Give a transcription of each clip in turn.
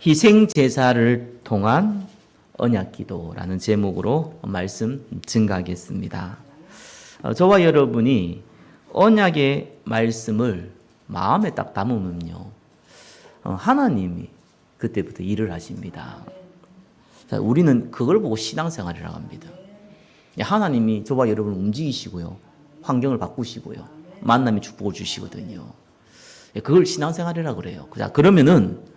희생 제사를 통한 언약기도라는 제목으로 말씀 증가하겠습니다. 저와 여러분이 언약의 말씀을 마음에 딱 담으면요, 하나님이 그때부터 일을 하십니다. 자, 우리는 그걸 보고 신앙생활이라고 합니다. 하나님이 저와 여러분을 움직이시고요, 환경을 바꾸시고요, 만남의 축복을 주시거든요. 그걸 신앙생활이라고 그래요. 자, 그러면은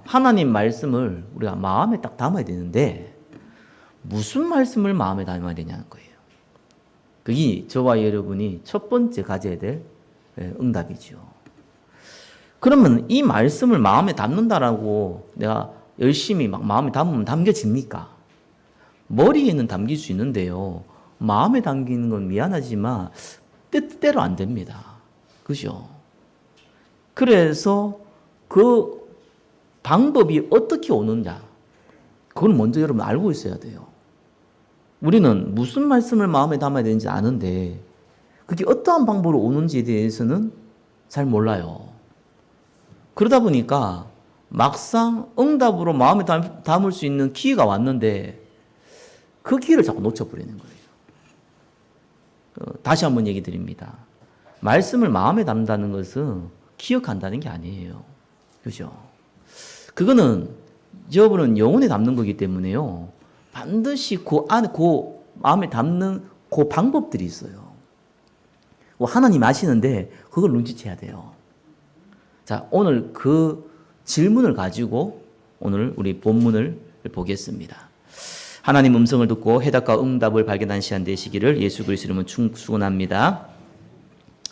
하나님 말씀을 우리가 마음에 딱 담아야 되는데 무슨 말씀을 마음에 담아야 되냐는 거예요. 그게 저와 여러분이 첫 번째 가져야 될 응답이죠. 그러면 이 말씀을 마음에 담는다라고 내가 열심히 막 마음에 담으면 담겨집니까? 머리에는 담길 수 있는데요, 마음에 담기는 건 미안하지만 뜻대로 안 됩니다. 그죠? 그래서 그 방법이 어떻게 오느냐, 그걸 먼저 여러분 알고 있어야 돼요. 우리는 무슨 말씀을 마음에 담아야 되는지 아는데 그게 어떠한 방법으로 오는지에 대해서는 잘 몰라요. 그러다 보니까 막상 응답으로 마음에 담을 수 있는 기회가 왔는데 그 기회를 자꾸 놓쳐버리는 거예요. 다시 한번 얘기 드립니다. 말씀을 마음에 담는다는 것은 기억한다는 게 아니에요. 그죠? 그거는 여러분은 영혼에 담는 거기 때문에요, 반드시 그 안에, 그 마음에 담는 그 방법들이 있어요. 하나님 아시는데 그걸 눈치채야 돼요. 자, 오늘 그 질문을 가지고 오늘 우리 본문을 보겠습니다. 하나님 음성을 듣고 해답과 응답을 발견한 시간 되시기를 예수 그리스도 이름으로 축원합니다.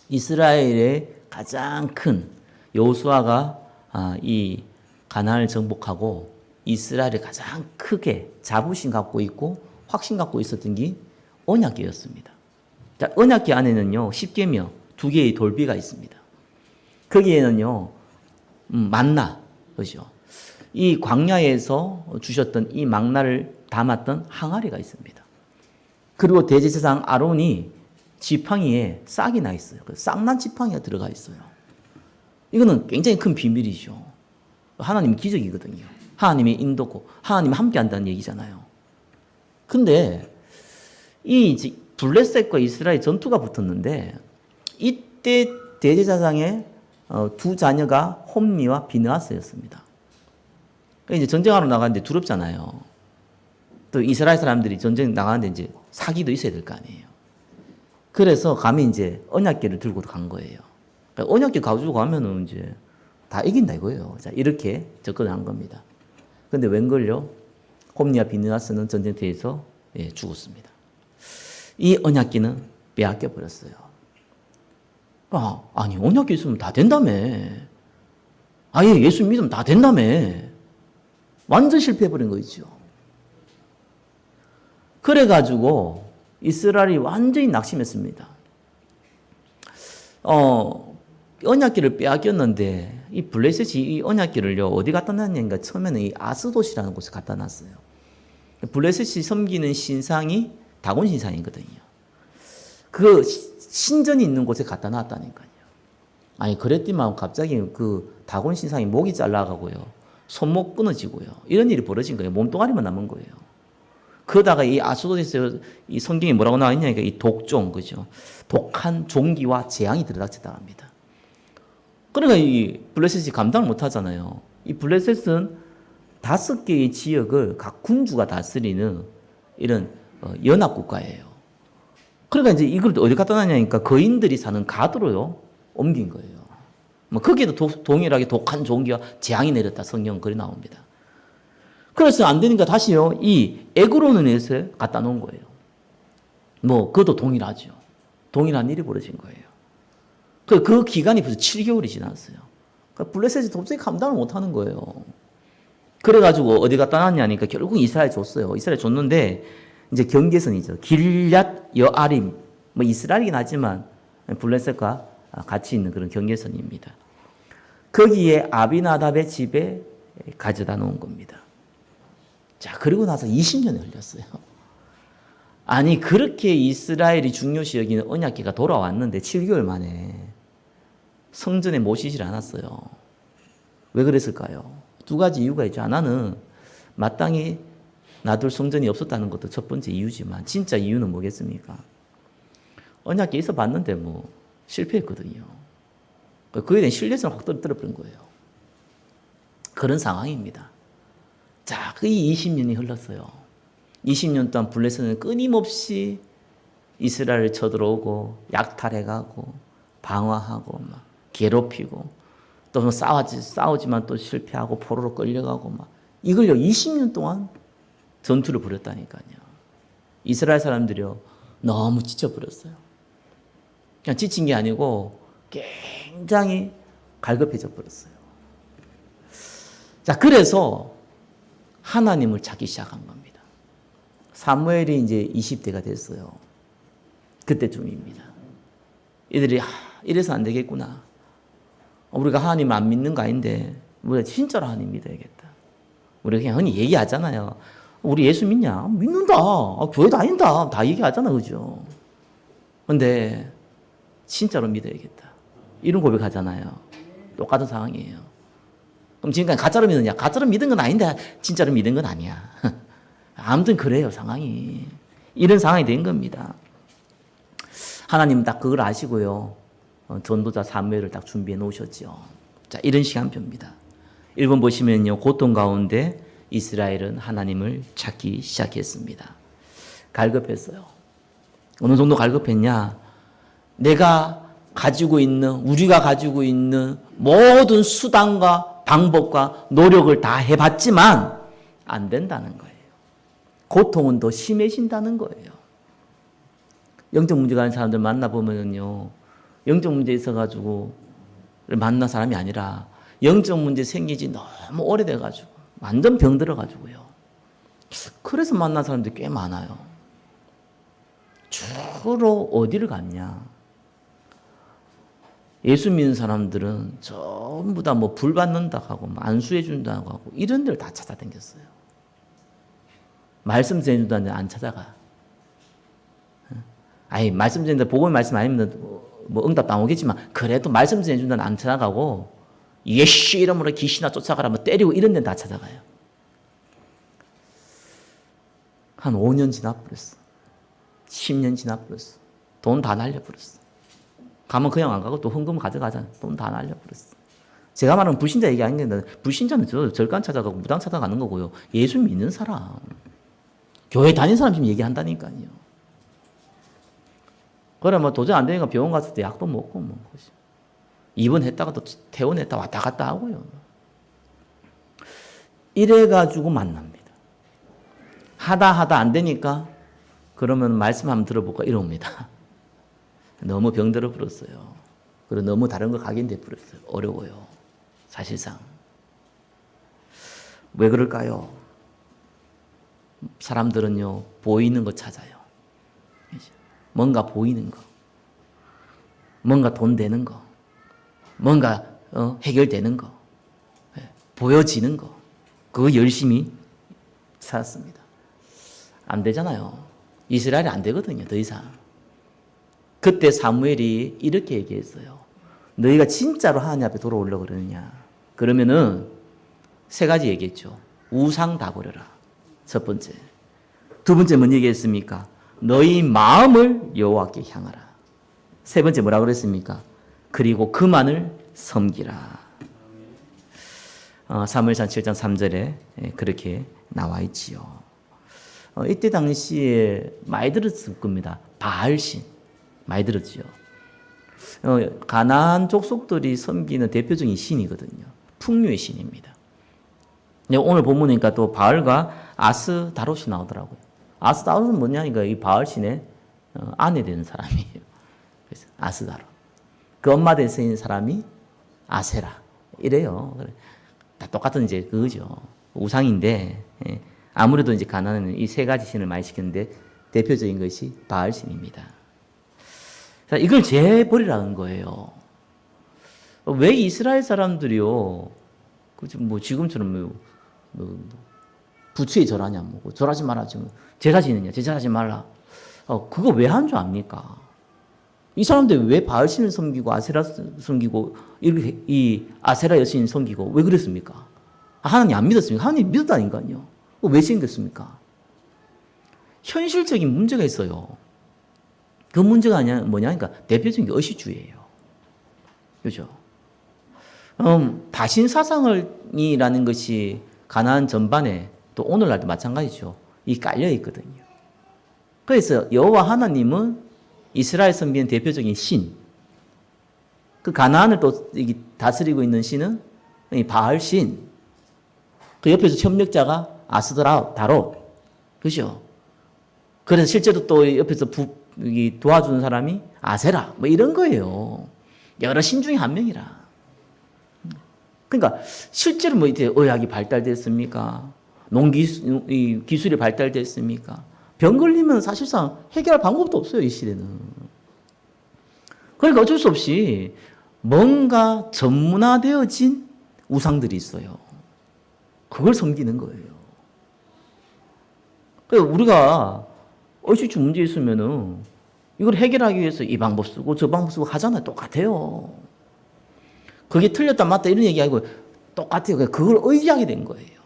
이스라엘의 가장 큰 여호수아가 이 가나안을 정복하고 이스라엘이 가장 크게 자부심 갖고 있고 확신 갖고 있었던 게 언약궤였습니다. 자, 언약궤 안에는요, 십계명 2개의 돌비가 있습니다. 거기에는요, 만나, 그죠? 이 광야에서 주셨던 이 망나를 담았던 항아리가 있습니다. 그리고 대제사장 아론이 지팡이에 싹이 나 있어요. 싹난 지팡이가 들어가 있어요. 이거는 굉장히 큰 비밀이죠. 하나님 기적이거든요. 하나님의 인도고 하나님 함께 한다는 얘기잖아요. 근데 이 블레셋과 이스라엘 전투가 붙었는데 이때 대제사장의 두 자녀가 홈리와 비느하스였습니다. 이제 전쟁하러 나가는데 두렵잖아요. 또 이스라엘 사람들이 전쟁 나가는데 이제 사기도 있어야 될 거 아니에요. 그래서 감히 이제 언약궤를 들고 간 거예요. 그러니까 언약궤 가지고 가면은 이제 다 이긴다 이거예요. 자, 이렇게 접근을 한 겁니다. 근데 웬걸요? 홈리와 비느하스는 전쟁터에서 죽었습니다. 이 언약궤는 빼앗겨 버렸어요. 아니, 언약궤 있으면 다 된다며. 아예 예수 믿으면 다 된다며. 완전 실패해버린 거 있죠. 그래가지고 이스라엘이 완전히 낙심했습니다. 언약궤를 빼앗겼는데 이 블레셋이 이 언약궤를요, 어디 갖다 놨냐니까 처음에는 이 아스돗이라는 곳에 갖다 놨어요. 블레셋이 섬기는 신상이 다곤 신상이거든요. 그 신전이 있는 곳에 갖다 놨다니까요. 아니, 그랬더니만 갑자기 그 다곤 신상이 목이 잘라가고요, 손목 끊어지고요, 이런 일이 벌어진 거예요. 몸뚱아리만 남은 거예요. 그러다가 이 아스돗에서 이 성경에 뭐라고 나와 있냐니까 이 독종, 그죠? 독한 종기와 재앙이 들어닥쳤다고 합니다. 그러니까 이 블레셋이 감당을 못 하잖아요. 이 블레셋은 5개의 지역을 각 군주가 다스리는 이런 연합국가예요. 그러니까 이제 이걸 어디 갖다 놨냐니까 거인들이 사는 가드로요, 옮긴 거예요. 거기에도 동일하게 독한 종기와 재앙이 내렸다, 성경 글이 나옵니다. 그래서 안 되니까 다시요, 이 에그론에서 갖다 놓은 거예요. 그것도 동일하죠. 동일한 일이 벌어진 거예요. 그 기간이 벌써 7개월이 지났어요. 그러니까 블레셋이 도저히 감당을 못 하는 거예요. 그래가지고 어디 갖다 놨냐니까 결국 이스라엘 줬어요. 이스라엘 줬는데 이제 경계선이죠. 길랏 여아림, 이스라엘이긴 하지만 블레셋과 같이 있는 그런 경계선입니다. 거기에 아비나답의 집에 가져다 놓은 겁니다. 자, 그리고 나서 20년이 흘렸어요. 아니, 그렇게 이스라엘이 중요시 여기는 언약궤가 돌아왔는데 7개월 만에 성전에 모시질 않았어요. 왜 그랬을까요? 두 가지 이유가 있죠. 하나는 마땅히 놔둘 성전이 없었다는 것도 첫 번째 이유지만 진짜 이유는 뭐겠습니까? 언약궤 있어 봤는데 뭐 실패했거든요. 그에 대한 신뢰성을 확 떨어뜨려버린 거예요. 그런 상황입니다. 자, 그 20년이 흘렀어요. 20년 동안 블레셋은 끊임없이 이스라엘을 쳐들어오고 약탈해가고 방화하고 막 괴롭히고 또 싸우지만 또 실패하고 포로로 끌려가고 막 이걸요 20년 동안 전투를 벌였다니까요. 이스라엘 사람들이요 너무 지쳐버렸어요. 그냥 지친 게 아니고 굉장히 갈급해져 버렸어요. 자, 그래서 하나님을 찾기 시작한 겁니다. 사무엘이 이제 20대가 됐어요. 그때쯤입니다. 이들이 이래서 안 되겠구나. 우리가 하나님 안 믿는 거 아닌데 우리가 진짜로 하나님 믿어야겠다. 우리가 그냥 흔히 얘기하잖아요. 우리 예수 믿냐? 믿는다. 교회 다닌다. 다 얘기하잖아. 그죠? 근데 진짜로 믿어야겠다. 이런 고백하잖아요. 똑같은 상황이에요. 그럼 지금까지 가짜로 믿느냐? 가짜로 믿은 건 아닌데 진짜로 믿은 건 아니야. 아무튼 그래요. 상황이. 이런 상황이 된 겁니다. 하나님은 딱 그걸 아시고요. 전도자 사무엘을 딱 준비해 놓으셨죠. 자, 이런 시간표입니다. 1번 보시면요. 고통 가운데 이스라엘은 하나님을 찾기 시작했습니다. 갈급했어요. 어느 정도 갈급했냐? 우리가 가지고 있는 모든 수단과 방법과 노력을 다 해봤지만 안 된다는 거예요. 고통은 더 심해진다는 거예요. 영적 문제가 있는 사람들 만나보면요. 영적 문제 있어가지고 만난 사람이 아니라 영적 문제 생기지 너무 오래돼가지고 완전 병들어가지고요. 그래서 만난 사람들이 꽤 많아요. 주로 어디를 갔냐? 예수 믿는 사람들은 전부 다 뭐 불 받는다고 하고 안수해 준다고 하고 이런 데를 다 찾아다녔어요. 말씀 전해준다는 데 안 찾아가. 말씀 전해준다 복음의 말씀 아니면 뭐 응답 안 오겠지만 그래도 말씀 전해준다는 안 찾아가고 예수 이름으로 귀신아 쫓아가라 뭐 때리고 이런 데는 다 찾아가요. 한 5년 지나버렸어. 10년 지나버렸어. 돈 다 날려버렸어. 가면 그냥 안 가고 또 헌금 가져가잖아. 돈 다 날려버렸어. 제가 말하는 불신자 얘기 아닌데 불신자는 절간 찾아가고 무당 찾아가는 거고요. 예수 믿는 사람. 교회 다니는 사람 지금 얘기한다니까요. 그래 뭐 도저히 안 되니까 병원 갔을 때 약도 먹고 뭐 입원했다가 또 퇴원했다 왔다 갔다 하고요. 이래가지고 만납니다. 하다 안 되니까 그러면 말씀 한번 들어볼까 이럽니다. 너무 병들어 버렸어요. 그리고 너무 다른 거 각인돼 버렸어요. 어려워요. 사실상. 왜 그럴까요? 사람들은요, 보이는 거 찾아요. 뭔가 보이는 거. 뭔가 돈 되는 거. 뭔가 해결되는 거. 보여지는 거. 그거 열심히 살았습니다. 안 되잖아요. 이스라엘이 안 되거든요. 더 이상. 그때 사무엘이 이렇게 얘기했어요. 너희가 진짜로 하나님 앞에 돌아오려고 그러느냐. 그러면은 세 가지 얘기했죠. 우상 다 버려라. 첫 번째. 두 번째 뭔 얘기했습니까? 너희 마음을 여호와께 향하라. 세 번째 뭐라고 그랬습니까? 그리고 그만을 섬기라. 사무엘상 7장 3절에 그렇게 나와 있지요. 이때 당시에 많이 들었을 겁니다. 바알신. 많이 들었지요. 가나안 족속들이 섬기는 대표적인 신이거든요. 풍류의 신입니다. 오늘 본문이니까 또 바알과 아스다롯이 나오더라고요. 아스다롯은 뭐냐니까 이 바알 신의 아내 되는 사람이에요. 그래서 아스다롯. 그 엄마 될 쓰인 사람이 아세라. 이래요. 다 똑같은 이제 그거죠. 우상인데 아무래도 이제 가나안은 이 세 가지 신을 많이 시켰는데 대표적인 것이 바알 신입니다. 자, 이걸 재버리라는 거예요. 왜 이스라엘 사람들이요, 뭐 지금처럼 부처에 절하냐, 뭐 절하지 마라, 지금 제사 지느냐, 제사하지 말라. 그거 왜 한 줄 압니까? 이 사람들 왜 바알신을 섬기고 아세라 섬기고 이렇게 이 아세라 여신 섬기고 왜 그랬습니까? 하나님 안 믿었습니까? 하나님 믿었다니까요. 왜 생겼습니까? 현실적인 문제가 있어요. 그 문제가 뭐냐니까 대표적인 게 의식주의예요. 그죠? 다신사상이라는 것이 가나안 전반에 또 오늘날도 마찬가지죠. 이 깔려 있거든요. 그래서 여호와 하나님은 이스라엘 선비의 대표적인 신, 그 가나안을 또 다스리고 있는 신은 이 바알 신, 그 옆에서 협력자가 아스다롯, 그죠? 그래서 실제로 또 옆에서 도와주는 사람이 아세라, 뭐 이런 거예요. 여러 신 중에 한 명이라. 그러니까 실제로 뭐 이제 의학이 발달됐습니까? 기술이 발달됐습니까? 병 걸리면 사실상 해결할 방법도 없어요, 이 시대는. 그러니까 어쩔 수 없이 뭔가 전문화되어진 우상들이 있어요. 그걸 섬기는 거예요. 그러니까 우리가 의식주 문제 있으면은 이걸 해결하기 위해서 이 방법 쓰고 저 방법 쓰고 하잖아요. 똑같아요. 그게 틀렸다 맞다 이런 얘기 아니고 똑같아요. 그걸 의지하게 된 거예요.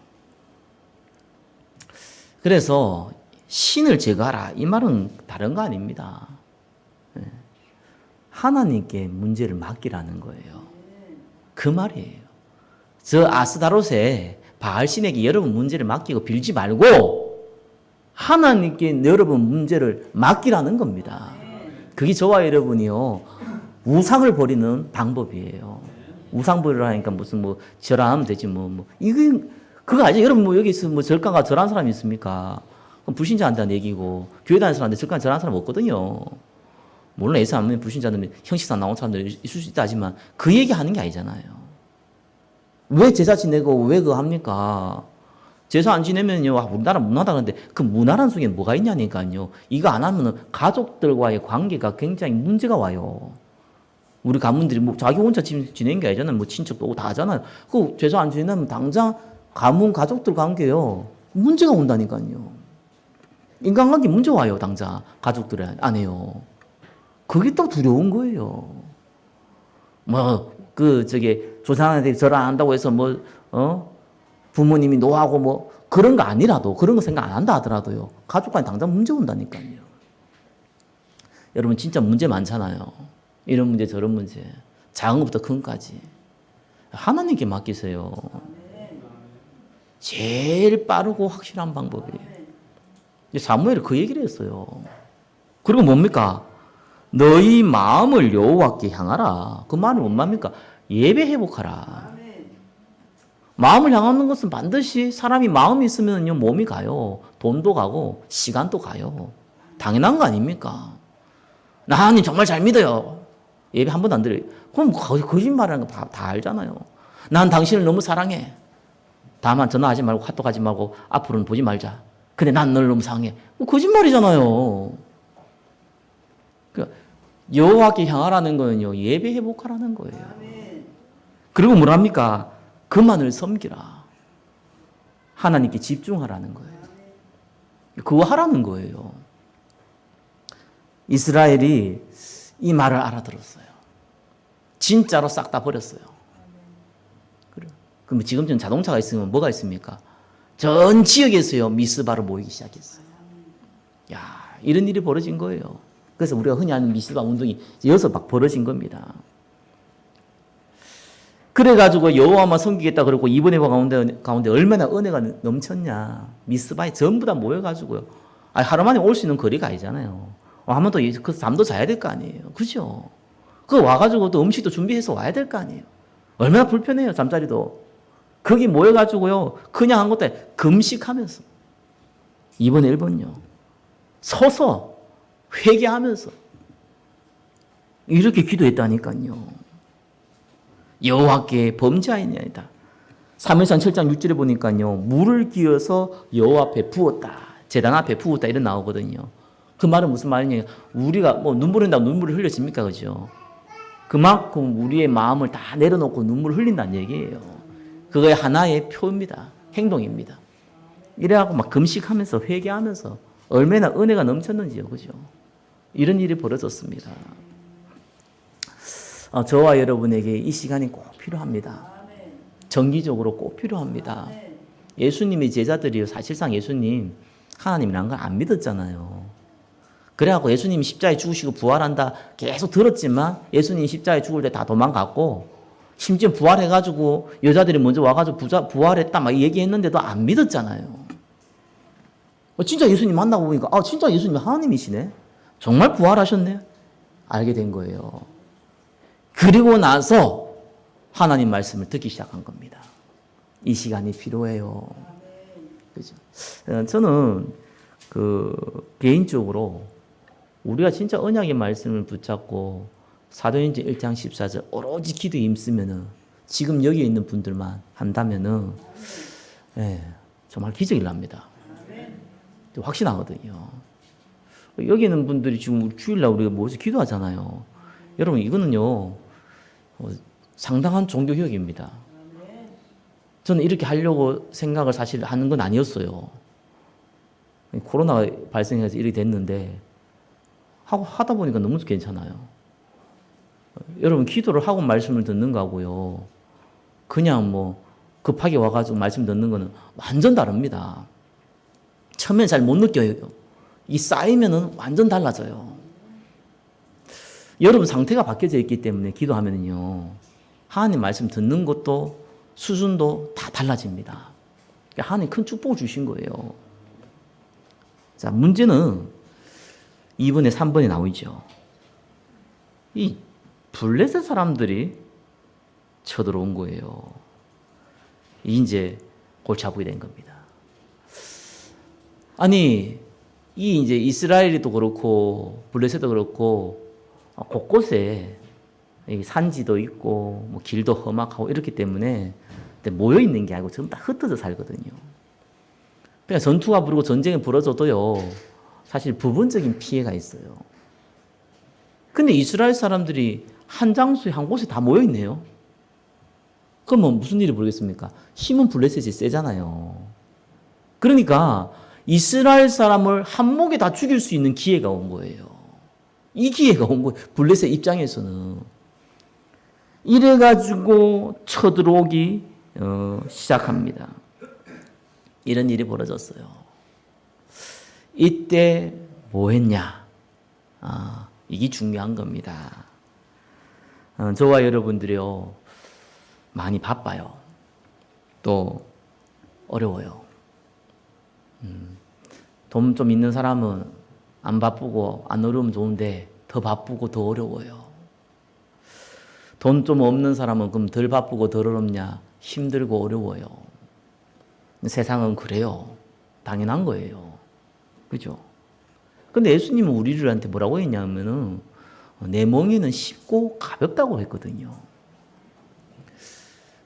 그래서 신을 제거하라 이 말은 다른 거 아닙니다. 하나님께 문제를 맡기라는 거예요. 그 말이에요. 저 아스다롯의 바알신에게 여러분 문제를 맡기고 빌지 말고 하나님께 여러분 문제를 맡기라는 겁니다. 그게 저와 여러분이요 우상을 버리는 방법이에요. 우상 버리라 하니까 무슨 뭐 절하면 되지 이거 그거 아니죠. 여러분 뭐 여기서 뭐 절간가 절한 사람이 있습니까? 그럼 불신자한다는 얘기고 교회 다니는 사람한테 절간 절한 사람 없거든요. 물론 예수 안 믿는 불신자들은 형식상 나온 사람들 있을 수 있다 하지만 그 얘기하는 게 아니잖아요. 왜 제사 지내고 왜 그거 합니까? 제사 안 지내면요 우리나라 문화다 그러는데 그 문화란 속에 뭐가 있냐니까요. 이거 안 하면은 가족들과의 관계가 굉장히 문제가 와요. 우리 가문들이 뭐 자기 혼자 지내는 게 아니잖아요. 뭐 친척도 오고 다 하잖아요. 그 제사 안 지내면 당장 가문 가족들 관계요 문제가 온다니까요. 인간관계 문제 와요 당장 가족들 안에요. 그게 또 두려운 거예요. 조상한테 절 안 한다고 해서 부모님이 노하고 그런 거 아니라도 그런 거 생각 안 한다 하더라도요. 가족 간에 당장 문제 온다니까요. 여러분 진짜 문제 많잖아요. 이런 문제 저런 문제. 작은 것부터 큰 것까지. 하나님께 맡기세요. 제일 빠르고 확실한 방법이에요. 사무엘이 그 얘기를 했어요. 그리고 뭡니까? 너희 마음을 여호와께 향하라. 그 말은 뭔 말입니까? 예배 회복하라. 마음을 향하는 것은 반드시 사람이 마음이 있으면요 몸이 가요. 돈도 가고 시간도 가요. 당연한 거 아닙니까? 나 하나님 정말 잘 믿어요. 예배 한 번도 안 드려요. 그럼 거짓말하는 거 다 알잖아요. 난 당신을 너무 사랑해. 다만 전화하지 말고 카톡하지 말고 앞으로는 보지 말자. 근데 난 널 너무 사랑해. 거짓말이잖아요. 그러니까 여호와께 향하라는 거는요 예배 회복하라는 거예요. 그리고 뭐랍니까? 그만을 섬기라. 하나님께 집중하라는 거예요. 그거 하라는 거예요. 이스라엘이 이 말을 알아들었어요. 진짜로 싹 다 버렸어요. 그럼 지금쯤 자동차가 있으면 뭐가 있습니까? 전 지역에서요 미스바로 모이기 시작했어요. 야, 이런 일이 벌어진 거예요. 그래서 우리가 흔히 하는 미스바 운동이 여기서 막 벌어진 겁니다. 그래가지고 여호와만 섬기겠다 그러고 이번 예배 가운데 얼마나 은혜가 넘쳤냐. 미스바에 전부 다 모여가지고요. 하루 만에 올 수 있는 거리가 아니잖아요. 하면 또 그 잠도 자야 될 거 아니에요. 그죠? 그 와가지고 또 음식도 준비해서 와야 될 거 아니에요. 얼마나 불편해요, 잠자리도. 거기 모여가지고요, 그냥 한 것도 아니라 금식하면서. 이번에 1번요. 서서 회개하면서. 이렇게 기도했다니까요. 여호와께 범죄하였나이다. 사무엘상 7장 6절에 보니까요. 물을 기어서 여호와 앞에 부었다. 제단 앞에 부었다 이런 나오거든요. 그 말은 무슨 말이냐? 우리가 눈물 흘린다고 눈물을 흘렸습니까? 그죠? 그만큼 우리의 마음을 다 내려놓고 눈물을 흘린다는 얘기예요. 그거의 하나의 표입니다. 행동입니다. 이래갖고 막 금식하면서 회개하면서 얼마나 은혜가 넘쳤는지요. 그죠? 이런 일이 벌어졌습니다. 저와 여러분에게 이 시간이 꼭 필요합니다. 정기적으로 꼭 필요합니다. 예수님의 제자들이 사실상 예수님 하나님이라는 걸 안 믿었잖아요. 그래갖고 예수님이 십자가에 죽으시고 부활한다 계속 들었지만 예수님이 십자가에 죽을 때 다 도망갔고 심지어 부활해가지고 여자들이 먼저 와가지고 부활했다 막 얘기했는데도 안 믿었잖아요. 진짜 예수님 만나고 보니까 진짜 예수님 하나님이시네. 정말 부활하셨네. 알게 된 거예요. 그리고 나서 하나님 말씀을 듣기 시작한 겁니다. 이 시간이 필요해요. 그죠? 저는 개인적으로 우리가 진짜 언약의 말씀을 붙잡고 사도행전 1장 14절 오로지 기도에 힘쓰면은 지금 여기 있는 분들만 한다면은 정말 기적이 납니다. 확신하거든요. 여기 있는 분들이 지금 주일날 우리가 모여서 기도하잖아요. 여러분 이거는요 상당한 종교개혁입니다. 저는 이렇게 하려고 생각을 사실 하는 건 아니었어요. 코로나가 발생해서 이렇게 됐는데 하다 보니까 너무 괜찮아요. 여러분 기도를 하고 말씀을 듣는 거하고요. 그냥 뭐 급하게 와가지고 말씀 듣는 거는 완전 다릅니다. 처음엔 잘 못 느껴요. 이 쌓이면은 완전 달라져요. 여러분 상태가 바뀌어져 있기 때문에 기도하면은요. 하나님 말씀 듣는 것도 수준도 다 달라집니다. 하나님 큰 축복을 주신 거예요. 자, 문제는 2번에 3번에 나오죠. 이 블레셋 사람들이 쳐들어온 거예요. 이제 골치 아프게 된 겁니다. 아니, 이 이제 이스라엘도 그렇고 블레셋도 그렇고 곳곳에 산지도 있고 뭐 길도 험악하고 이렇기 때문에 모여 있는 게 아니고 전부 다 흩어져 살거든요. 그러니까 전투가 부르고 전쟁이 벌어져도요, 사실 부분적인 피해가 있어요. 근데 이스라엘 사람들이 한 장소에 한 곳에 다 모여 있네요. 그러면 무슨 일이 벌어지겠습니까? 힘은 블레셋이 세잖아요. 그러니까 이스라엘 사람을 한목에 다 죽일 수 있는 기회가 온 거예요. 이 기회가 온 거예요. 블레셋 입장에서는. 이래가지고 쳐들어오기 시작합니다. 이런 일이 벌어졌어요. 이때 뭐 했냐? 이게 중요한 겁니다. 저와 여러분들이요, 많이 바빠요. 또 어려워요. 돈 좀 있는 사람은 안 바쁘고 안 어려우면 좋은데 더 바쁘고 더 어려워요. 돈 좀 없는 사람은 그럼 덜 바쁘고 덜 어렵냐? 힘들고 어려워요. 세상은 그래요. 당연한 거예요. 그죠? 근데 예수님은 우리들한테 뭐라고 했냐면은 내 멍에는 쉽고 가볍다고 했거든요.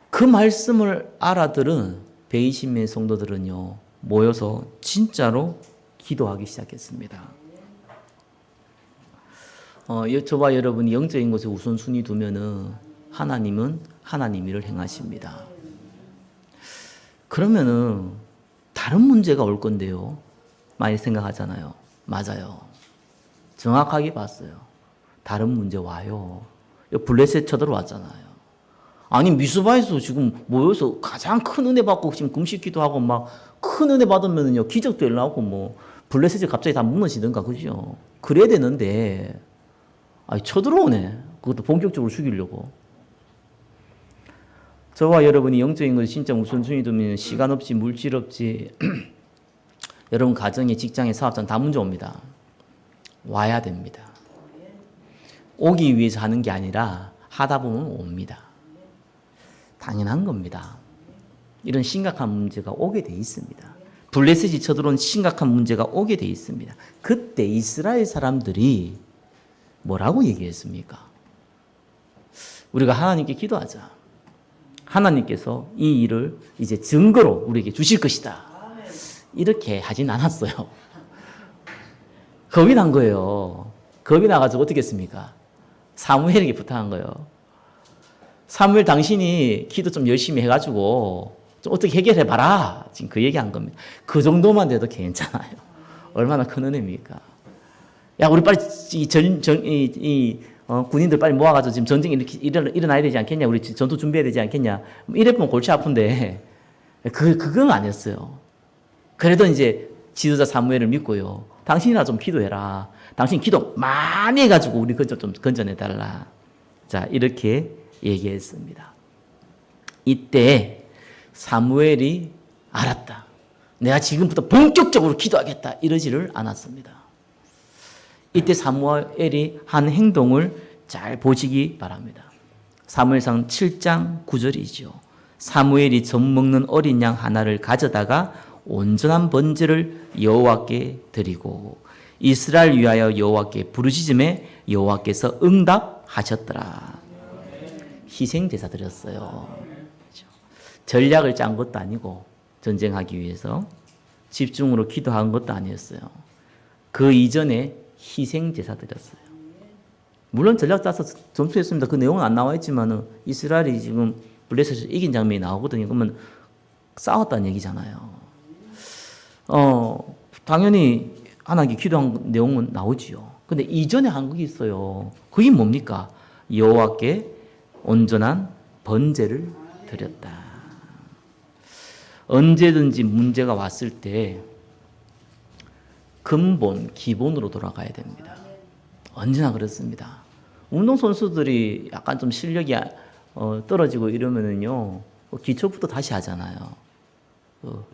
그 말씀을 알아들은 120명의 성도들은요, 모여서 진짜로 기도하기 시작했습니다. 저와 여러분이 영적인 것에 우선순위 두면은 하나님은 하나님 일을 행하십니다. 그러면은 다른 문제가 올 건데요. 많이 생각하잖아요. 맞아요. 정확하게 봤어요. 다른 문제 와요. 블레셋 쳐들어왔잖아요. 아니 미스바에서 지금 모여서 가장 큰 은혜 받고 지금 금식기도 하고 막 큰 은혜 받으면은요 기적도 일어나고 뭐 블레셋이 갑자기 다 무너지든가 그죠? 그래야 되는데 쳐들어오네. 그것도 본격적으로 죽이려고. 저와 여러분이 영적인 것을 진짜 우선순위 두면 시간 없이 물질 없이 여러분 가정에 직장에 사업장 다 문제 옵니다. 와야 됩니다. 오기 위해서 하는 게 아니라 하다 보면 옵니다. 당연한 겁니다. 이런 심각한 문제가 오게 돼 있습니다. 블레셋이 쳐들어온 심각한 문제가 오게 돼 있습니다. 그때 이스라엘 사람들이 뭐라고 얘기했습니까? 우리가 하나님께 기도하자. 하나님께서 이 일을 이제 증거로 우리에게 주실 것이다. 이렇게 하진 않았어요. 겁이 난 거예요. 겁이 나가지고 어떻게 했습니까? 사무엘에게 부탁한 거예요. 사무엘 당신이 기도 좀 열심히 해가지고 좀 어떻게 해결해봐라. 지금 그 얘기한 겁니다. 그 정도만 돼도 괜찮아요. 얼마나 큰 은혜입니까? 야, 우리 빨리 군인들 빨리 모아가지고 지금 전쟁이 이렇게 일어나야 되지 않겠냐? 우리 전투 준비해야 되지 않겠냐? 이랬으면 골치 아픈데, 그건 아니었어요. 그래도 이제 지도자 사무엘을 믿고요. 당신이나 좀 기도해라. 당신 기도 많이 해가지고 우리 좀 건져내달라. 자, 이렇게 얘기했습니다. 이때 사무엘이 알았다. 내가 지금부터 본격적으로 기도하겠다. 이러지를 않았습니다. 이때 사무엘이 한 행동을 잘 보시기 바랍니다. 사무엘상 7장 9절이죠. 사무엘이 젖 먹는 어린 양 하나를 가져다가 온전한 번제를 여호와께 드리고 이스라엘 위하여 여호와께 부르짖음에 여호와께서 응답하셨더라. 희생제사 드렸어요. 전략을 짠 것도 아니고 전쟁하기 위해서 집중으로 기도한 것도 아니었어요. 그 이전에 희생제사 드렸어요. 물론 전략 짜서 점수했습니다. 그 내용은 안 나와 있지만 이스라엘이 지금 블레셋에서 이긴 장면이 나오거든요. 그러면 싸웠다는 얘기잖아요. 당연히 하나님께 기도한 내용은 나오지요. 근데 이전에 한 게 있어요. 그게 뭡니까? 여호와께 온전한 번제를 드렸다. 언제든지 문제가 왔을 때 근본, 기본으로 돌아가야 됩니다. 언제나 그렇습니다. 운동선수들이 약간 좀 실력이 떨어지고 이러면은요, 기초부터 다시 하잖아요.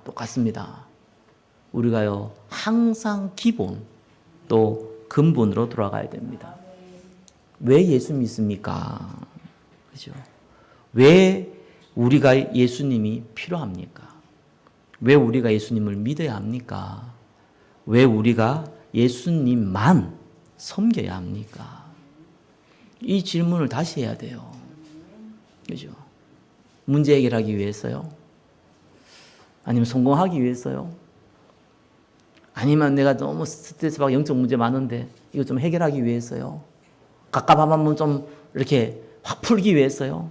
똑같습니다. 우리가요, 항상 기본, 또 근본으로 돌아가야 됩니다. 왜 예수 믿습니까? 그죠? 왜 우리가 예수님이 필요합니까? 왜 우리가 예수님을 믿어야 합니까? 왜 우리가 예수님만 섬겨야 합니까? 이 질문을 다시 해야 돼요. 그죠? 문제 해결하기 위해서요? 아니면 성공하기 위해서요? 아니면 내가 너무 스트레스 받고 영적 문제 많은데 이거 좀 해결하기 위해서요? 갑갑하면 좀 이렇게 확 풀기 위해서요?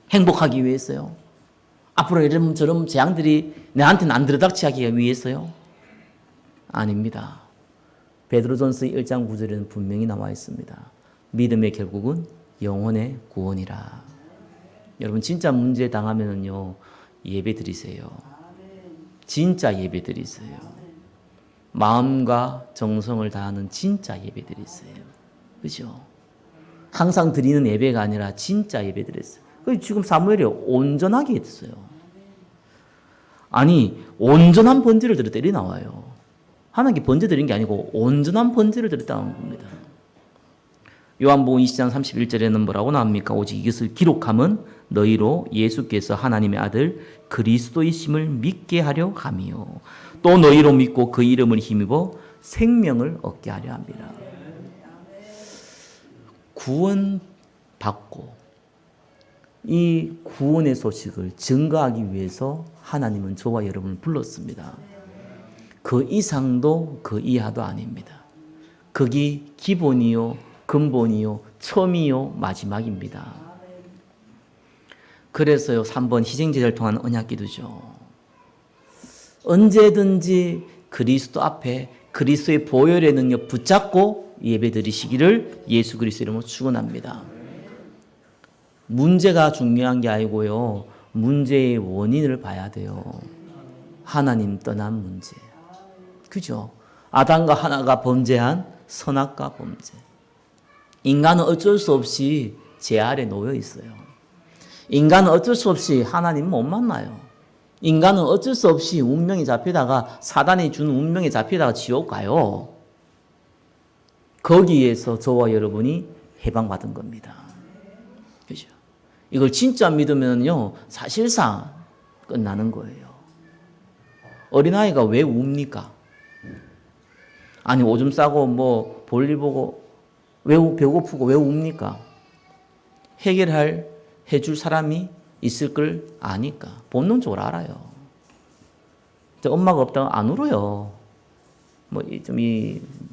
행복하기 위해서요? 앞으로 이런 저런 재앙들이 내한테는 안 들어닥치 하기 위해서요? 아닙니다. 베드로전서 1장 9절에는 분명히 나와 있습니다. 믿음의 결국은 영혼의 구원이라. 여러분 진짜 문제 당하면은요, 예배 드리세요. 진짜 예배 드리세요. 마음과 정성을 다하는 진짜 예배 드리세요. 그죠? 항상 드리는 예배가 아니라 진짜 예배 드렸어요. 지금 사무엘이 온전하게 했어요. 아니, 온전한 번제를 드렸다 이렇게 나와요. 하나님께 번제 드린 게 아니고 온전한 번제를 드렸다는 겁니다. 요한복음 20장 31절에는 뭐라고 나옵니까? 오직 이것을 기록함은 너희로 예수께서 하나님의 아들 그리스도이심을 믿게 하려 함이요. 또 너희로 믿고 그 이름을 힘입어 생명을 얻게 하려 합니다. 구원받고 이 구원의 소식을 증거하기 위해서 하나님은 저와 여러분을 불렀습니다. 그 이상도 그 이하도 아닙니다. 그게 기본이요, 근본이요, 처음이요, 마지막입니다. 그래서요, 3번 희생제사를 통한 언약기도죠. 언제든지 그리스도 앞에 그리스도의 보혈의 능력 붙잡고 예배드리시기를 예수 그리스도 이름으로 축원합니다. 문제가 중요한 게 아니고요, 문제의 원인을 봐야 돼요. 하나님 떠난 문제. 그죠? 아담과 하나가 범죄한 선악과 범죄. 인간은 어쩔 수 없이 죄 아래 놓여 있어요. 인간은 어쩔 수 없이 하나님 못 만나요. 인간은 어쩔 수 없이 운명에 잡히다가 사단이 준 운명에 잡히다가 지옥 가요. 거기에서 저와 여러분이 해방받은 겁니다. 그죠? 이걸 진짜 믿으면요, 사실상 끝나는 거예요. 어린아이가 왜 웁니까? 아니, 오줌 싸고 뭐 볼일 보고 왜 배고프고 왜 웁니까? 해줄 사람이 있을 걸 아니까. 본능적으로 알아요. 엄마가 없다고 안 울어요.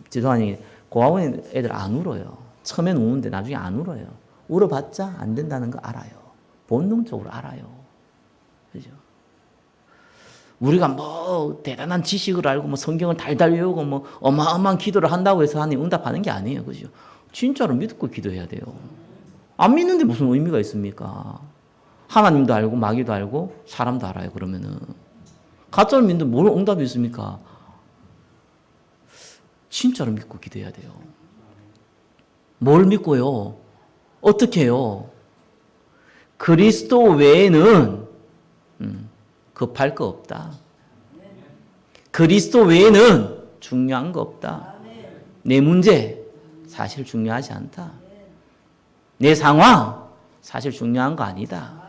죄송하니, 고아원 애들 안 울어요. 처음엔 우는데 나중에 안 울어요. 울어봤자 안 된다는 거 알아요. 본능적으로 알아요. 그죠? 우리가 뭐 대단한 지식을 알고 뭐 성경을 달달 외우고 뭐 어마어마한 기도를 한다고 해서 하나님 응답하는 게 아니에요. 그죠? 진짜로 믿고 기도해야 돼요. 안 믿는데 무슨 의미가 있습니까? 하나님도 알고 마귀도 알고 사람도 알아요. 그러면은 가짜로 믿는데 뭘 응답이 있습니까? 진짜로 믿고 기도해야 돼요. 뭘 믿고요? 어떻게 해요? 그리스도 외에는 급할 거 없다. 그리스도 외에는 중요한 거 없다. 내 문제 사실 중요하지 않다. 내 상황 사실 중요한 거 아니다.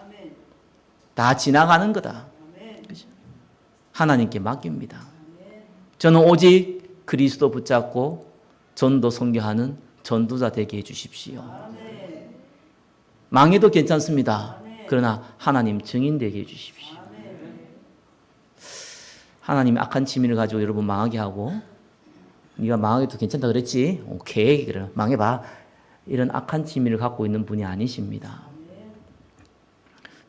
다 지나가는 거다. 그렇죠? 하나님께 맡깁니다. 저는 오직 그리스도 붙잡고 전도 선교하는 전도자 되게 해주십시오. 망해도 괜찮습니다. 그러나 하나님 증인 되게 해주십시오. 하나님이 악한 취미를 가지고 여러분 망하게 하고 네가 망해도 괜찮다 그랬지? 오케이, 그래 망해봐. 이런 악한 취미를 갖고 있는 분이 아니십니다.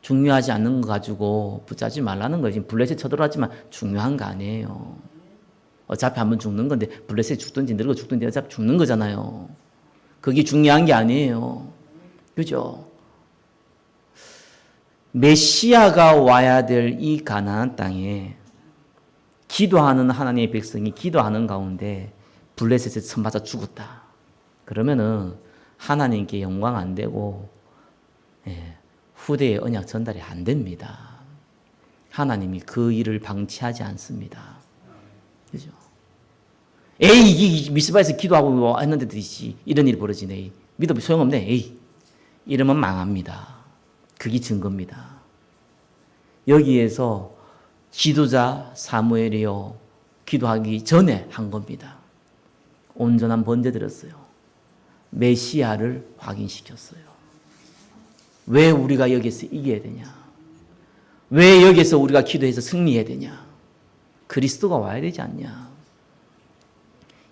중요하지 않는 거 가지고 붙잡지 말라는 거예요. 지금 블레셋 쳐들어왔지만 중요한 거 아니에요. 어차피 한번 죽는 건데 블레셋 죽든지 늙어 죽든지 어차피 죽는 거잖아요. 그게 중요한 게 아니에요. 그죠? 메시아가 와야 될 이 가나안 땅에 기도하는 하나님의 백성이 기도하는 가운데 블레셋에 선맞아 죽었다. 그러면은 하나님께 영광 안 되고 후대의 언약 전달이 안 됩니다. 하나님이 그 일을 방치하지 않습니다. 그죠? 에이, 이 미스바에서 기도하고 했는데도 이런 일이 벌어지네. 믿어도 소용없네. 에이, 이러면 망합니다. 그게 증거입니다. 여기에서 지도자 사무엘이요 기도하기 전에 한 겁니다. 온전한 번제 드렸어요. 메시아를 확인시켰어요. 왜 우리가 여기서 이겨야 되냐? 왜 여기서 우리가 기도해서 승리해야 되냐? 그리스도가 와야 되지 않냐?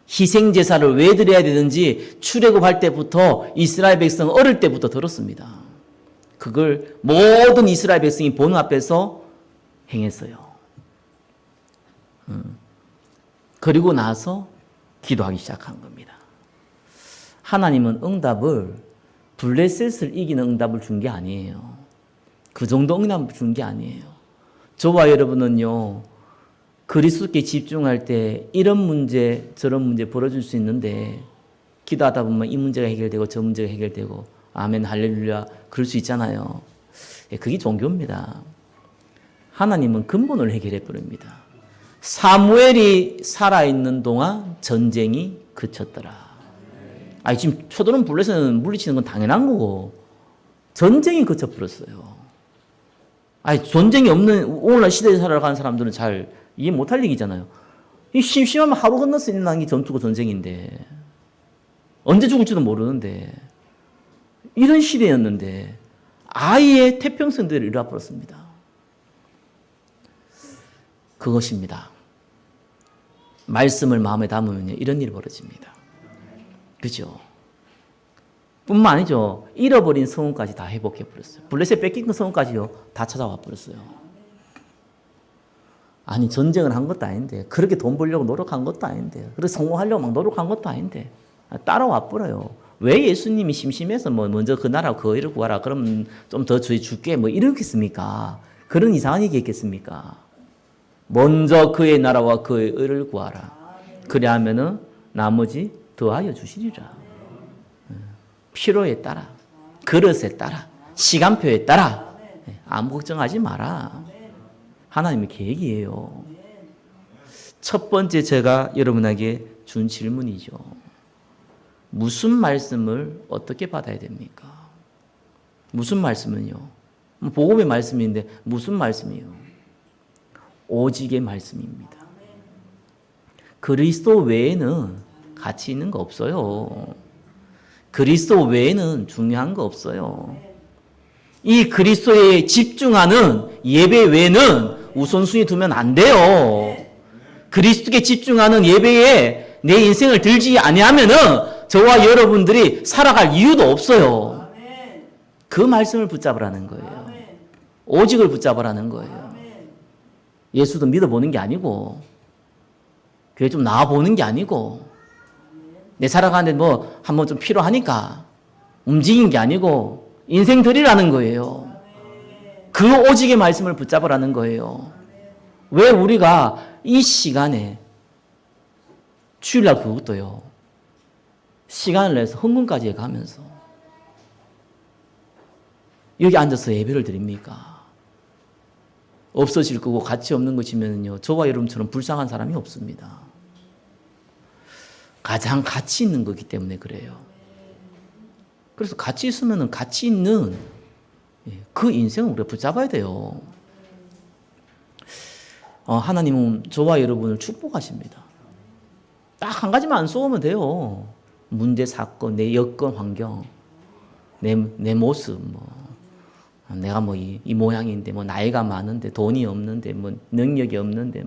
희생제사를 왜 드려야 되는지 출애굽할 때부터 이스라엘 백성 어릴 때부터 들었습니다. 그걸 모든 이스라엘 백성이 보는 앞에서 행했어요. 그리고 나서 기도하기 시작한 겁니다. 하나님은 응답을 블레셋을 이기는 응답을 준 게 아니에요. 그 정도 응답을 준 게 아니에요. 저와 여러분은요. 그리스도께 집중할 때 이런 문제 저런 문제 벌어질 수 있는데 기도하다 보면 이 문제가 해결되고 저 문제가 해결되고 아멘 할렐루야 그럴 수 있잖아요. 그게 종교입니다. 하나님은 근본을 해결해 버립니다. 사무엘이 살아있는 동안 전쟁이 그쳤더라. 아니 지금 쳐들어온 블레셋은 물리치는 건 당연한 거고 전쟁이 그쳐버렸어요. 아니 전쟁이 없는 오늘날 시대에 살아가는 사람들은 잘 이해 못할 얘기잖아요. 이 심심하면 하루 건너서 일어나는 게 전투고 전쟁인데 언제 죽을지도 모르는데 이런 시대였는데 아예 태평성대로 일어나버렸습니다. 그것입니다. 말씀을 마음에 담으면 이런 일이 벌어집니다. 그죠? 뿐만 아니죠. 잃어버린 성원까지 다 회복해버렸어요. 블레셋 뺏긴 성원까지요. 다 찾아와 버렸어요. 아니 전쟁을 한 것도 아닌데 그렇게 돈 벌려고 노력한 것도 아닌데 그렇게 성공하려고 막 노력한 것도 아닌데 따라와 버려요. 왜 예수님이 심심해서 뭐 먼저 그 나라 그 의를 구하라 그러면 좀 더 저희 줄게 뭐 이렇겠습니까? 그런 이상한 얘기 했겠습니까? 먼저 그의 나라와 그의 의를 구하라. 그래 하면은 나머지 더하여 주시리라. 필요에 따라 그릇에 따라 시간표에 따라 아무 걱정하지 마라. 하나님의 계획이에요. 첫 번째 제가 여러분에게 준 질문이죠. 무슨 말씀을 어떻게 받아야 됩니까? 무슨 말씀은요? 복음의 말씀인데 무슨 말씀이에요? 오직의 말씀입니다. 그리스도 외에는 가치 있는 거 없어요. 그리스도 외에는 중요한 거 없어요. 이 그리스도에 집중하는 예배 외에는 우선순위 두면 안 돼요. 그리스도께 집중하는 예배에 내 인생을 들지 아니하면은 저와 여러분들이 살아갈 이유도 없어요. 그 말씀을 붙잡으라는 거예요. 오직을 붙잡으라는 거예요. 예수도 믿어보는 게 아니고 교회 좀 나와보는 게 아니고 내 살아가는데 뭐 한번 좀 필요하니까 움직인 게 아니고 인생 들이라는 거예요. 그 오직의 말씀을 붙잡으라는 거예요. 왜 우리가 이 시간에 주일날 그것도요. 시간을 내서 헌금까지 가면서 여기 앉아서 예배를 드립니까? 없어질 거고 가치 없는 것이면요. 저와 여러분처럼 불쌍한 사람이 없습니다. 가장 가치 있는 거기 때문에 그래요. 그래서 가치 있으면 가치 있는 그 인생을 우리가 붙잡아야 돼요. 하나님은 저와 여러분을 축복하십니다. 딱 한 가지만 안 쏘면 돼요. 문제, 사건, 내 여건, 환경, 내 모습, 내가 이 모양인데, 나이가 많은데, 돈이 없는데, 능력이 없는데,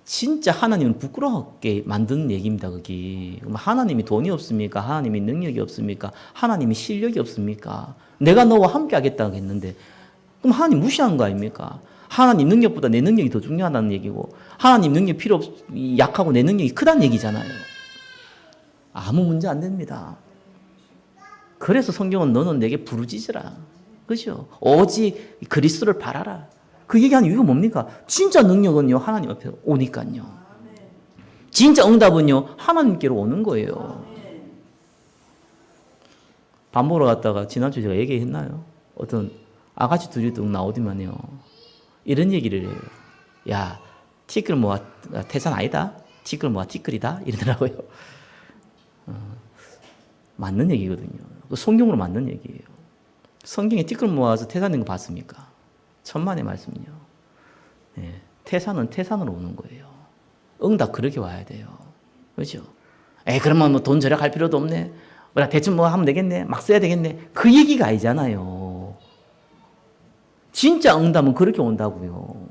진짜 하나님은 부끄러웠게 만드는 얘기입니다, 거기. 하나님이 돈이 없습니까? 하나님이 능력이 없습니까? 하나님이 실력이 없습니까? 내가 너와 함께 하겠다고 했는데, 그럼 하나님 무시한 거 아닙니까? 하나님 능력보다 내 능력이 더 중요하다는 얘기고, 하나님 능력 필요 약하고 내 능력이 크다는 얘기잖아요. 아무 문제 안 됩니다. 그래서 성경은 너는 내게 부르짖으라. 그죠? 오직 그리스도를 바라라. 그 얘기하는 이유가 뭡니까? 진짜 능력은요, 하나님 앞에 오니까요. 진짜 응답은요, 하나님께로 오는 거예요. 밥 먹으러 갔다가 지난주에 제가 얘기했나요? 어떤 아가씨 둘이 뚝 나오더만요. 이런 얘기를 해요. 야, 티끌 모아 태산 아니다? 티끌 모아 티끌이다? 이러더라고요. 맞는 얘기거든요. 성경으로 맞는 얘기예요. 성경에 티끌 모아서 태산인 거 봤습니까? 천만의 말씀이요. 네, 태산은 태산으로 오는 거예요. 응답 그렇게 와야 돼요. 그렇죠? 그러면 돈 절약할 필요도 없네. 대충 하면 되겠네. 막 써야 되겠네. 그 얘기가 아니잖아요. 진짜 응답은 그렇게 온다고요.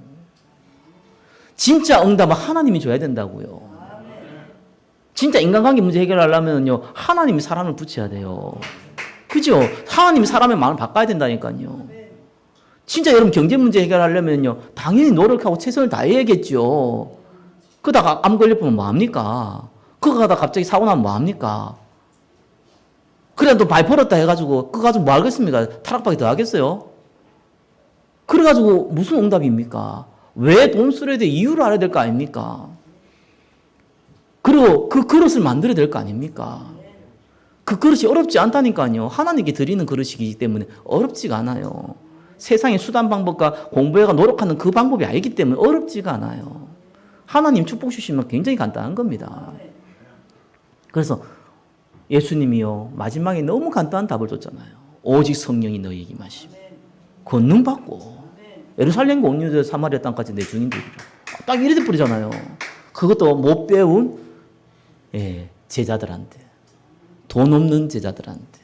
진짜 응답은 하나님이 줘야 된다고요. 진짜 인간관계 문제 해결하려면요, 하나님이 사람을 붙여야 돼요. 그죠? 하나님이 사람의 마음을 바꿔야 된다니까요. 진짜 여러분 경제 문제 해결하려면요, 당연히 노력하고 최선을 다해야겠죠. 그러다가 암 걸려보면 뭐합니까? 그거 가다가 갑자기 사고 나면 뭐합니까? 그래도 발포렸다 해가지고, 그거 가지고 뭐 하겠습니까? 타락박이 더 하겠어요? 그래가지고 무슨 응답입니까? 왜 돈 쓰려야 돼? 이유를 알아야 될 거 아닙니까? 그리고 그 그릇을 만들어야 될 거 아닙니까? 그 그릇이 어렵지 않다니까요. 하나님께 드리는 그릇이기 때문에 어렵지가 않아요. 세상의 수단 방법과 공부해가 노력하는 그 방법이 아니기 때문에 어렵지가 않아요. 하나님 축복 주시면 굉장히 간단한 겁니다. 그래서 예수님이요, 마지막에 너무 간단한 답을 줬잖아요. 오직 성령이 너희에게 임하시고 권능 받고 예루살렘과 온 유대 사마리아 땅까지 내 증인들이라. 딱 이래 버리잖아요. 그것도 못 배운 제자들한테, 돈 없는 제자들한테,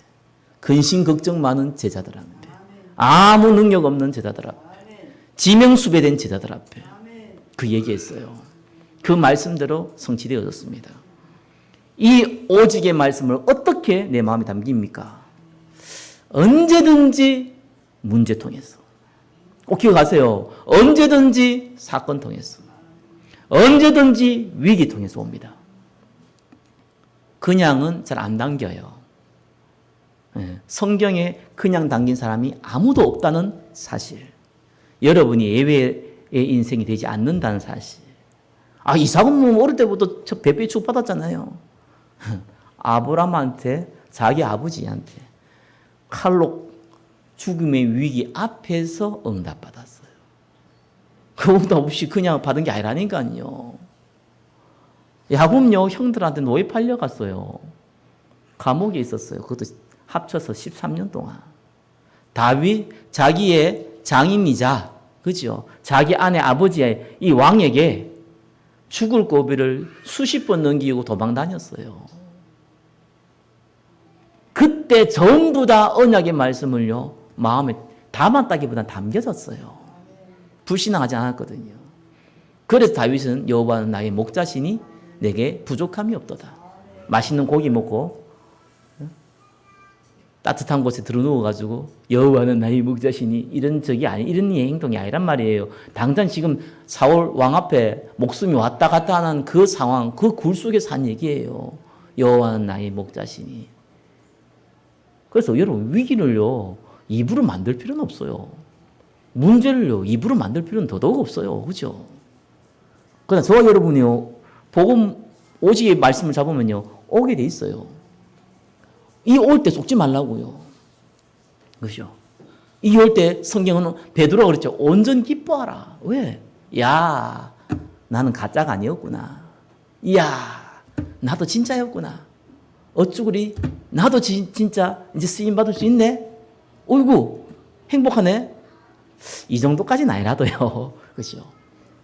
근심 걱정 많은 제자들한테, 아무 능력 없는 제자들 앞에, 지명수배된 제자들 앞에 그 얘기했어요. 그 말씀대로 성취되어졌습니다. 이 오직의 말씀을 어떻게 내 마음에 담깁니까? 언제든지 문제 통해서. 꼭 기억하세요. 언제든지 사건 통해서. 언제든지 위기 통해서 옵니다. 그냥은 잘 안 당겨요. 성경에 그냥 당긴 사람이 아무도 없다는 사실. 여러분이 예외의 인생이 되지 않는다는 사실. 이삭은 어릴 때부터 배뼈 축복받았잖아요. 아브라함한테 자기 아버지한테 칼로 죽음의 위기 앞에서 응답받았어요. 그 응답 없이 그냥 받은 게 아니라니까요. 야곱요, 형들한테 노예 팔려갔어요. 감옥에 있었어요. 그것도 합쳐서 13년 동안. 다윗, 자기의 장인이자, 그죠? 자기 아내 아버지의 이 왕에게 죽을 고비를 수십 번 넘기고 도망 다녔어요. 그때 전부 다 언약의 말씀을요, 마음에 담았다기보다 담겨졌어요. 불신앙하지 않았거든요. 그래서 다윗은 여호와는 나의 목자시니 내게 부족함이 없도다. 맛있는 고기 먹고 따뜻한 곳에 들어누워가지고 여호와는 나의 목자시니 이런 이런 행동이 아니란 말이에요. 당장 지금 사울 왕 앞에 목숨이 왔다 갔다 하는 그 상황, 그 굴 속에서 한 얘기예요. 여호와는 나의 목자시니. 그래서 여러분 위기를요 입으로 만들 필요는 없어요. 문제를요 입으로 만들 필요는 더더욱 없어요. 그죠? 그러나 저와 여러분이요 복음 오직의 말씀을 잡으면요 오게 돼 있어요. 이 올 때 속지 말라고요. 그죠? 이 올 때 성경은 베드로가 그랬죠. 온전 기뻐하라. 왜? 야, 나는 가짜가 아니었구나. 이야, 나도 진짜였구나. 어쭈구리, 나도 진짜 이제 쓰임 받을 수 있네. 어이구, 행복하네. 이 정도까지는 아니라도요. 그죠?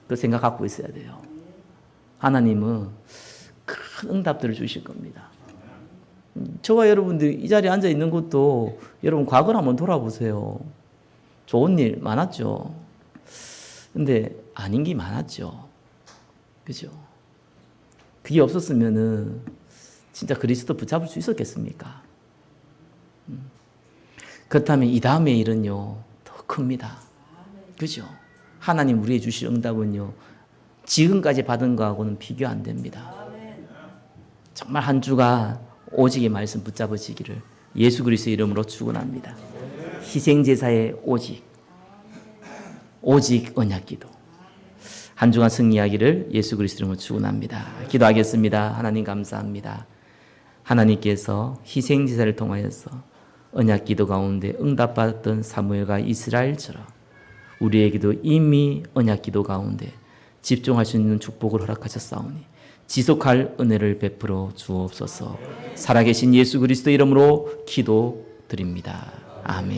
그 생각 갖고 있어야 돼요. 하나님은 큰 응답들을 주실 겁니다. 저와 여러분들 이 자리에 앉아 있는 것도 여러분 과거를 한번 돌아보세요. 좋은 일 많았죠. 근데 아닌 게 많았죠. 그죠? 그게 없었으면은 진짜 그리스도 붙잡을 수 있었겠습니까? 그렇다면 이 다음의 일은요, 더 큽니다. 그죠? 하나님 우리에게 주실 응답은요, 지금까지 받은 거하고는 비교 안 됩니다. 정말 한 주가 오직의 말씀 붙잡으시기를 예수 그리스도의 이름으로 축원합니다. 희생제사의 오직 언약기도 한 주간 승리하기를 예수 그리스도 이름으로 축원합니다. 기도하겠습니다. 하나님 감사합니다. 하나님께서 희생제사를 통하여서 언약기도 가운데 응답받았던 사무엘과 이스라엘처럼 우리에게도 이미 언약기도 가운데 집중할 수 있는 축복을 허락하셨사오니 지속할 은혜를 베풀어 주옵소서. 살아계신 예수 그리스도 이름으로 기도드립니다. 아멘.